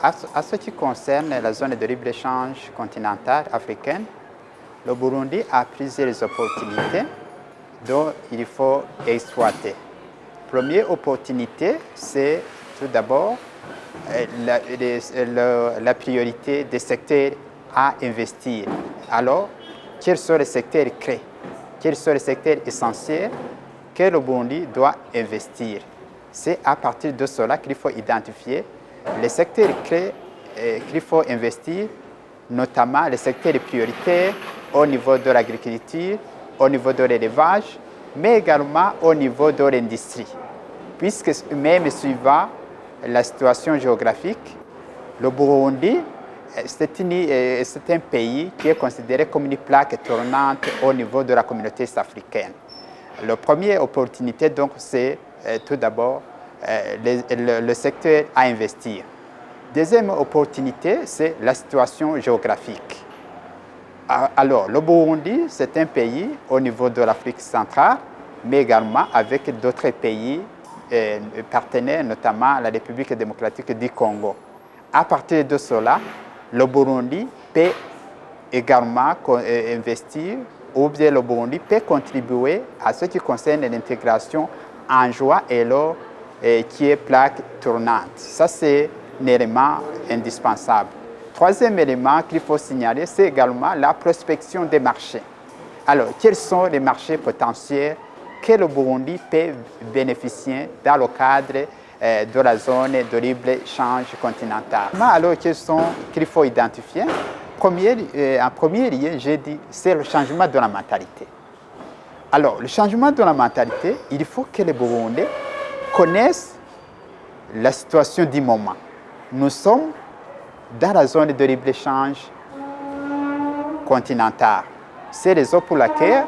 à ce qui concerne la zone de libre-échange continentale africaine, le Burundi a plusieurs opportunités dont il faut exploiter. Première opportunité, c'est tout d'abord la priorité des secteurs à investir. Alors, quels sont les secteurs clés? Quels sont les secteurs essentiels que le Burundi doit investir? C'est à partir de cela qu'il faut identifier les secteurs clés qu'il faut investir, notamment les secteurs prioritaires au niveau de l'agriculture, au niveau de l'élevage, mais également au niveau de l'industrie. Puisque même suivant la situation géographique, le Burundi, c'est un pays qui est considéré comme une plaque tournante au niveau de la communauté africaine. La première opportunité, donc, c'est tout d'abord le secteur à investir. Deuxième opportunité, c'est la situation géographique. Alors, le Burundi, c'est un pays au niveau de l'Afrique centrale, mais également avec d'autres pays partenaires, notamment la République démocratique du Congo. À partir de cela, le Burundi peut également investir, ou bien le Burundi peut contribuer à ce qui concerne l'intégration en joie et l'eau qui est plaque tournante. Ça, c'est un élément indispensable. Troisième élément qu'il faut signaler, c'est également la prospection des marchés. Alors, quels sont les marchés potentiels que le Burundi peut bénéficier dans le cadre de la zone de libre-échange continentale? Alors, quels sont qu'il faut identifier? En premier lieu, j'ai dit, c'est le changement de la mentalité. Alors, le changement de la mentalité, il faut que les Burundais connaissent la situation du moment. Nous sommes dans la zone de libre-échange continentale. C'est la raison pour laquelle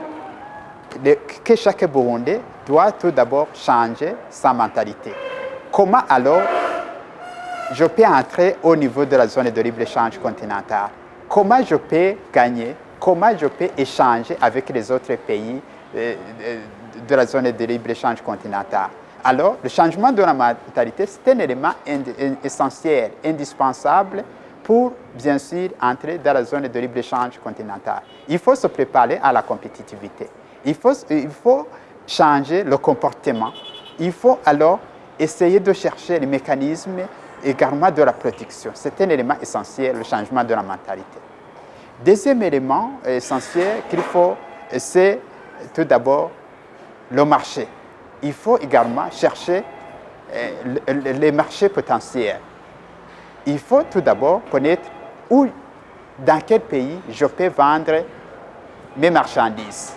que chaque Burundais doit tout d'abord changer sa mentalité. Comment alors je peux entrer au niveau de la zone de libre-échange continentale? Comment je peux gagner? Comment je peux échanger avec les autres pays de la zone de libre-échange continentale? Alors, le changement de la mentalité, c'est un élément essentiel, indispensable pour, bien sûr, entrer dans la zone de libre-échange continentale. Il faut se préparer à la compétitivité. Il faut changer le comportement. Il faut alors essayer de chercher les mécanismes également de la protection. C'est un élément essentiel, le changement de la mentalité. Deuxième élément essentiel qu'il faut, c'est tout d'abord le marché. Il faut également chercher les marchés potentiels. Il faut tout d'abord connaître où, dans quel pays je peux vendre mes marchandises.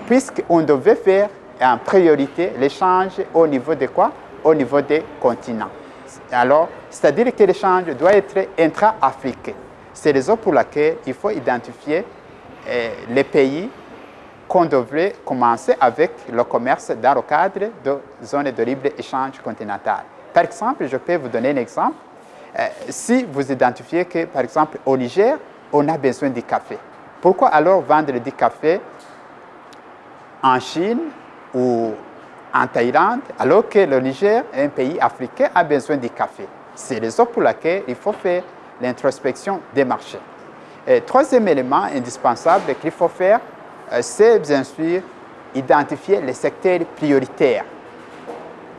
Puisqu'on devait faire en priorité l'échange au niveau de quoi? Au niveau des continents. Alors, c'est-à-dire que l'échange doit être intra-africain. C'est la raison pour laquelle il faut identifier les pays qu'on devrait commencer avec le commerce dans le cadre de zones de libre-échange continentale. Par exemple, je peux vous donner un exemple. Si vous identifiez que, par exemple, au Niger, on a besoin du café. Pourquoi alors vendre du café en Chine ou en Thaïlande, alors que le Niger, un pays africain, a besoin du café? C'est la raison pour laquelle il faut faire l'introspection des marchés. Troisième élément indispensable qu'il faut faire, c'est bien sûr identifier les secteurs prioritaires.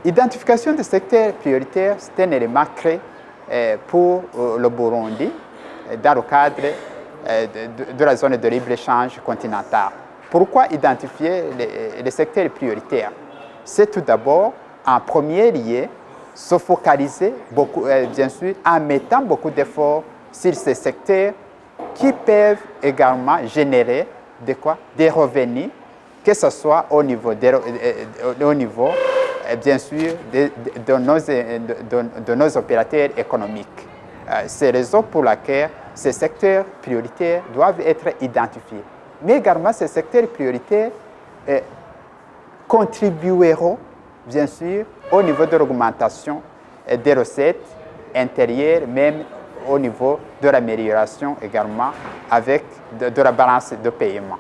L'identification des secteurs prioritaires, c'est un élément clé pour le Burundi dans le cadre de la zone de libre-échange continentale. Pourquoi identifier les secteurs prioritaires? C'est tout d'abord, en premier lieu, se focaliser beaucoup, bien sûr, en mettant beaucoup d'efforts sur ces secteurs qui peuvent également générer des revenus, que ce soit au niveau, bien sûr, de nos opérateurs économiques. C'est la raison pour laquelle ces secteurs prioritaires doivent être identifiés. Mais également, ces secteurs prioritaires contribueront, bien sûr, au niveau de l'augmentation des recettes intérieures, même au niveau de l'amélioration également avec de la balance de paiement.